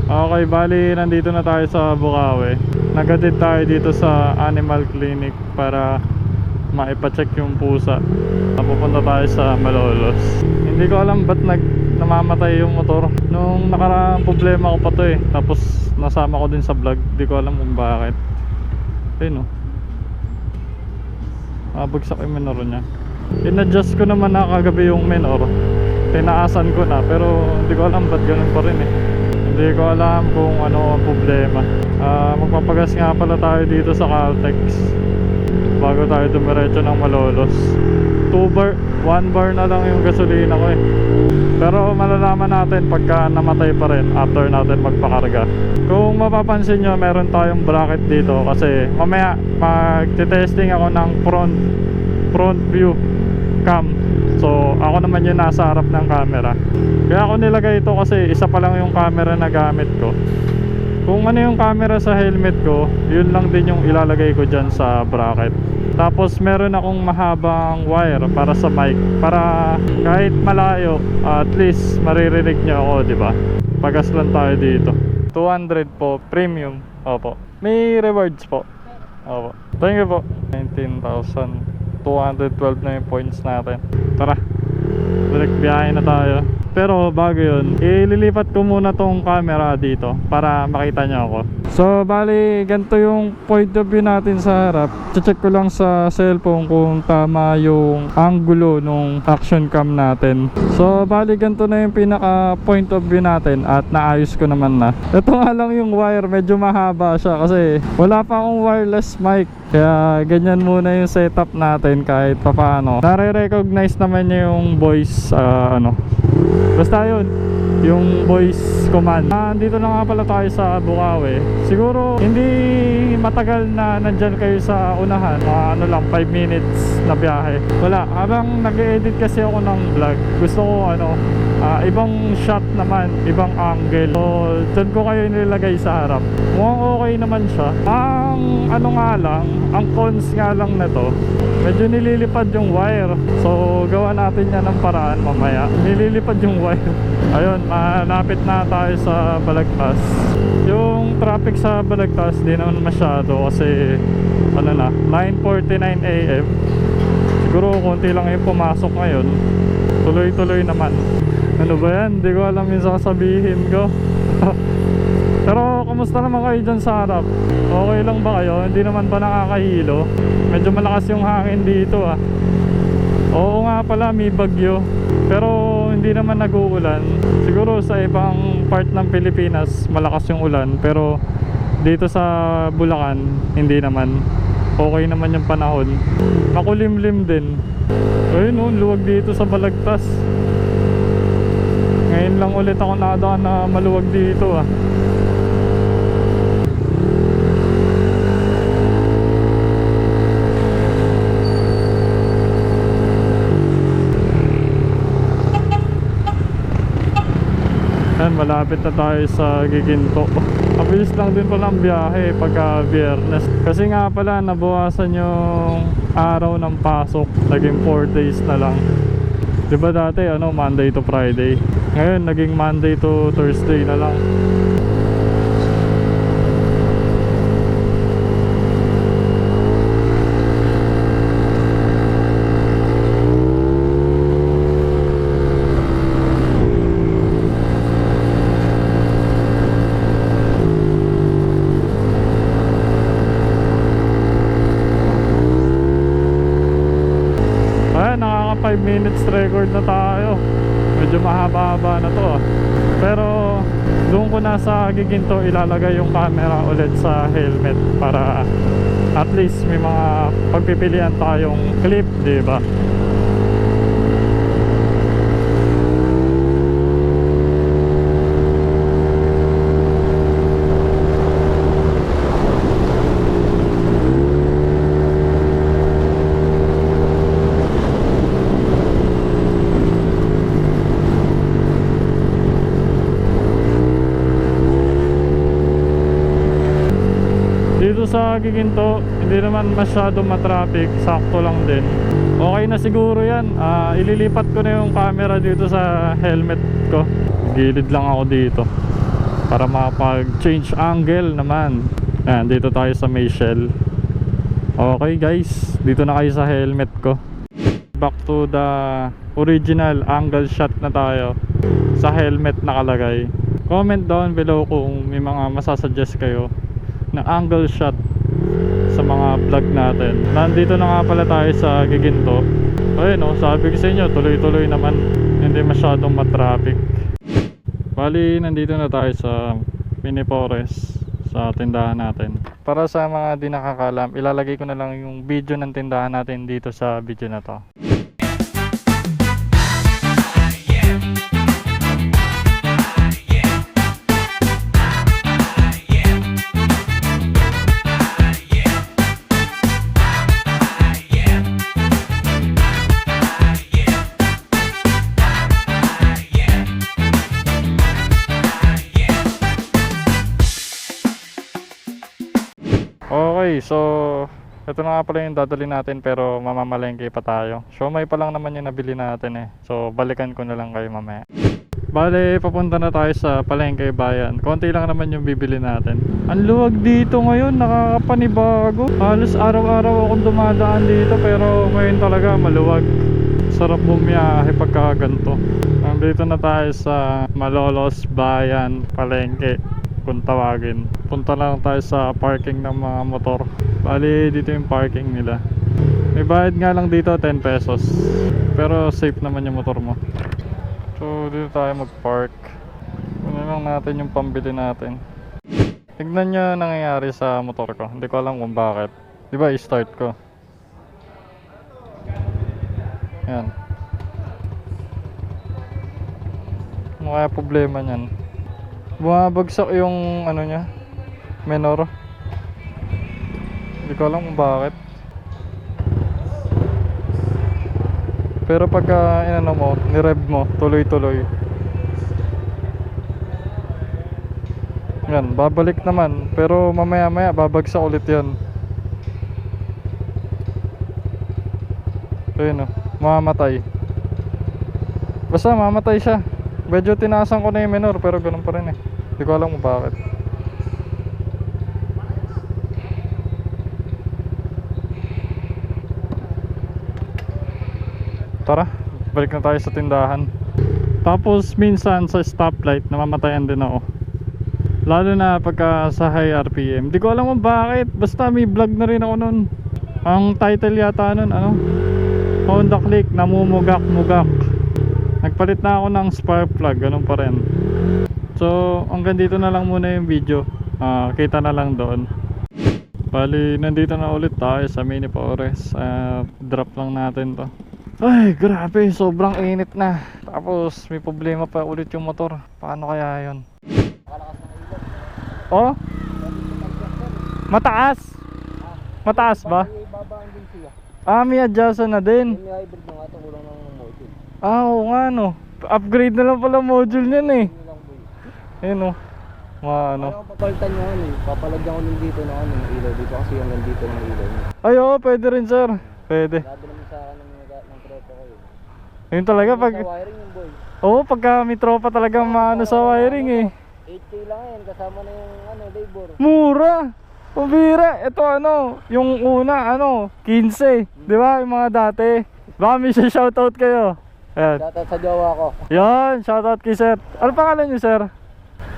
Okay, bali nandito na tayo sa Bukawi. Nagatid tayo dito sa animal clinic para maipacheck yung pusa. Napupunta tayo sa Malolos. Hindi ko alam ba't namamatay yung motor. Nung nakaraang problema ko pa to eh. Tapos nasama ko din sa vlog. Hindi ko alam kung bakit. Ayun o. Bagsak yung minor niya. In-adjust ko naman na kagabi yung minor. Tinaasan ko na pero hindi ko alam ba't ganun pa rin eh. Hindi ko alam kung ano ang problema. Magpapagas nga pala tayo dito sa Caltex bago tayo dumiretso ng Malolos. 1 bar na lang yung gasolina ko eh. Pero malalaman natin pagka namatay pa rin after natin magpakarga. Kung mapapansin nyo, meron tayong bracket dito kasi mamaya magte-testing ako ng front view cam. So ako naman yung nasa harap ng camera. Kaya ako nilagay ito kasi isa pa lang yung camera na gamit ko. Kung ano yung camera sa helmet ko, yun lang din yung ilalagay ko dyan sa bracket. Tapos meron akong mahabang wire para sa mic, para kahit malayo at least maririnig nyo ako, diba? Pagas lang tayo dito. 200 po, premium. Opo. May rewards po. Opo. Thank you po. 19,212 na yung points natin. Tara, balik biyahe na tayo. Pero bago yun, ililipat ko muna tong camera dito para makita nyo ako. So bali, ganito yung point of view natin sa harap. Check ko lang sa cellphone kung tama yung angulo nung action cam natin. So bali, ganito na yung pinaka point of view natin at naayos ko naman na. Ito nga lang yung wire, medyo mahaba siya kasi wala pa akong wireless mic. Kaya ganyan muna yung setup natin kahit papaano. Nare-recognize naman niya yung voice, basta yun, yung voice command. Dito na nga pala tayo sa Bukawi. Siguro hindi matagal na nandyan kayo sa unahan. Ano lang, 5 minutes na biyahe. Wala, habang nag-edit kasi ako ng vlog, gusto ko ibang shot naman, ibang angle. So dyan ko kayo nilagay sa harap. Mukhang okay naman siya. Ang cons nga lang na to, medyo nililipad yung wire. So gawa natin yan ng paraan mamaya. Nililipad yung wire. Ayun, malapit na tayo sa Balagtas. Yung traffic sa Balagtas di naman masyado kasi 9:49 AM. Siguro konti lang yung pumasok ngayon. Tuloy-tuloy naman. Ano ba yan? Hindi ko alam yung sasabihin ko. Pero kumusta naman kayo dyan sa harap? Okay lang ba kayo? Hindi naman ba nakakahilo? Medyo malakas yung hangin dito ah. Oo nga pala, may bagyo. Pero hindi naman nag-uulan. Siguro sa ibang part ng Pilipinas malakas yung ulan. Pero dito sa Bulacan hindi naman. Okay naman yung panahon. Makulimlim din. Ayun luwag dito sa Balagtas. Ngayon lang ulit ako nadaan na maluwag dito ah. Malapit na tayo sa Giginto. Mabilis lang din pala ang biyahe pagka Biyernes. Kasi nga pala nabawasan yung araw ng pasok. Naging 4 days na lang. Diba dati Monday to Friday. Ngayon naging Monday to Thursday na lang. Nakaka 5 minutes record na tayo. Medyo mahaba-haba na to ah. Pero doon ko na sa Giginto ilalagay yung camera ulit sa helmet para at least may mga pagpipilian tayong clip, diba? Dito sa Giginto hindi naman masyado matraffic, sakto lang din. Okay na siguro yan. Ililipat ko na yung camera dito sa helmet ko. Gilid lang ako dito. para makapag-change angle naman. Ayan, dito tayo sa may shell. Okay guys, dito na kayo sa helmet ko. Back to the original angle shot na tayo. Sa helmet nakalagay. Comment down below kung may mga masasuggest kayo na angle shot sa mga vlog natin. Nandito na nga pala tayo sa Giginto. Ayun no, sabi ko sa inyo, tuloy-tuloy naman, hindi masyadong matraffic. Bali, nandito na tayo sa Mini Forest, sa tindahan natin. Para sa mga di nakakalam, ilalagay ko na lang yung video ng tindahan natin dito sa video na to. Okay, so ito na nga pala yung dadali natin pero mamamalengke pa tayo. Siomai pa lang naman yung nabili natin eh. So balikan ko na lang kayo mamaya. Bale, papunta na tayo sa Palengke Bayan. Konti lang naman yung bibili natin. Ang luwag dito ngayon, nakakapanibago. Halos araw-araw akong dumadaan dito pero ngayon talaga maluwag. Sarap bumiyahe pagka ganito. Nandito na tayo sa Malolos Bayan, Palengke kung tawagin. Punta lang tayo sa parking ng mga motor. Bali dito yung parking nila. May bayad nga lang dito 10 pesos. Pero safe naman yung motor mo. So dito tayo mag-park. Kunin lang natin yung pambili natin. Tignan nyo nangyayari sa motor ko. Hindi ko alam kung bakit. Diba i-start ko. Yan. Ano kaya problema nyan? Bumabagsak yung ano nya, menor. Hindi ko alam kung bakit. Pero pagka inano mo, ni-rev mo, tuloy-tuloy. Yan, babalik naman. Pero mamaya-maya babagsak ulit yan. Ayun o, mamamatay. Basta mamatay siya. Medyo tinasan ko na yung menor pero ganun pa rin eh. Hindi ko alam kung bakit. Tara, balik na tayo sa tindahan. Tapos minsan sa stoplight namamatayan din ako. Lalo na pagka sa high RPM. Hindi ko alam kung bakit. Basta may vlog na rin ako nun. Ang title yata nun ano, Honda Click namumugak-mugak. Nagpalit na ako ng spark plug, ganun pa rin. So hanggang dito na lang muna yung video. Kita na lang doon. Bali nandito na ulit tayo sa Mini Forest. Drop lang natin to. Ay grabe, sobrang init na. Tapos may problema pa ulit yung motor. Paano kaya yun? Oh? Mataas? Mataas ba? May adjustan na din. Oo nga no. Upgrade na lang pala module niyan eh. Ayun o. Ano. Papalitan nyo ano eh. Papalagyan ko nung dito ng ilaw dito kasi hanggang dito ng ilaw nyo. Ay oo, pwede rin sir. Pwede. Lado naman sa ng tropa ko eh. Ayun talaga pag... Sa wiring yung boy. Oo, pagka may tropa talagang maano sa wiring eh. 8K lang yan, kasama na yung labor. Mura! Pabira! Ito ano, yung una 15. Di ba? Yung mga dati. Baka may shoutout kayo. Ayan. Shoutout sa jowa ko. Yan, shoutout kay sir. Ano pangalan niyo sir?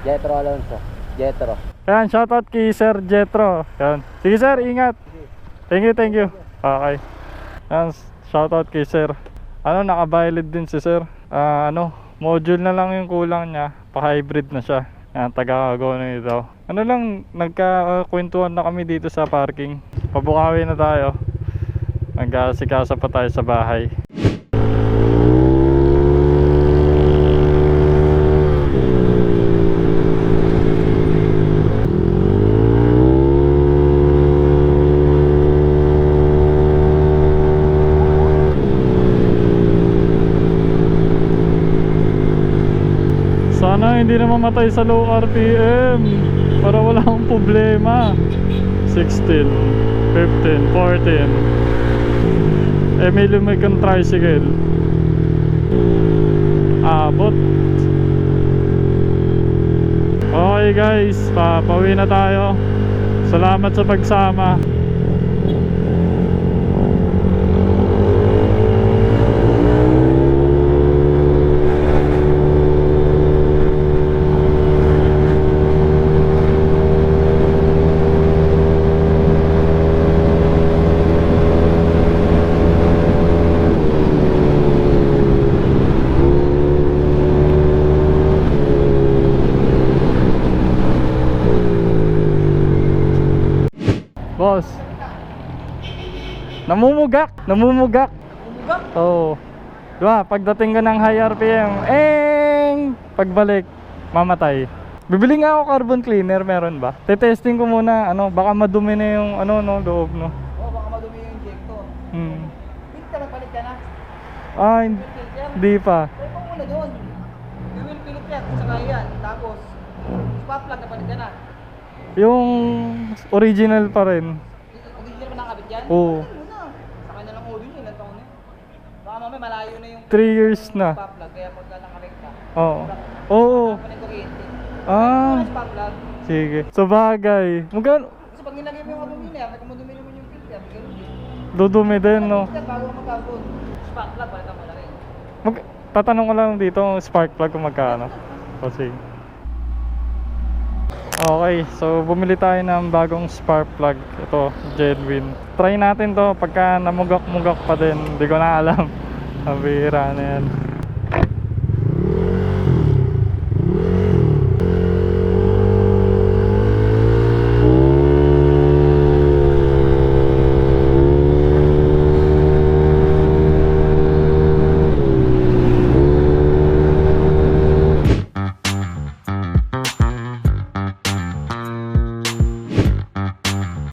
Jetro Alonso. Jetro. Ayan, shoutout kay Sir Jetro. Ayan. Sige sir, ingat. Thank you. Okay. Ayan, shoutout kay sir. Naka-valid din si sir. Module na lang yung kulang niya. Pa-hybrid na siya. Ayan, taga-go na ito. Nagka-kwentuhan na kami dito sa parking. Pabukawi na tayo. Nagkasikasa pa tayo sa bahay. Sana hindi na mamatay sa low RPM para wala akong problema. 16, 15, 14. May lumikang tricycle. Abot. Okay guys, pauwi na tayo. Salamat sa pagsama. Boss. Namumugak. Umuga? Oo. Diba, pagdating ka ng high RPM, pagbalik, mamatay. Bibili nga ako carbon cleaner, meron ba? Tetesting ko muna, baka madumi na yung loob, no? Oo, baka madumi yung injector. Hmm. Hindi ka nagpalit ka na. Hindi pa. Try mo muna doon. You will fill it yan, saka yan. Tapos, spark plug na palit ka na. Yung original pa rin. Original mo nakabit yan? Oo. Ano muna? Sa kanya lang audio niya, ilan taon na yun? Baka mamaya malayo na yung 3 years na. spark plug, kaya pagka nakarek ka. Oo. Oo. Saka na yung kuryente. Ah. Spark plug. Sige. Sa bagay. Magkano? Kasi pag nilagay mo yung carbon cleaner, madumi naman yung filter, ganun din. Dudumi din, no? Filter bago ka mag-carbon. Spark plug, palitan mo na rin. Tatanong ko lang dito, spark plug kung magkano. O sige. Okay, so bumili tayo ng bagong spark plug. Ito, genuine. Try natin to pagka namugak-mugak pa din. Hindi ko na alam. Ang bihira na yan.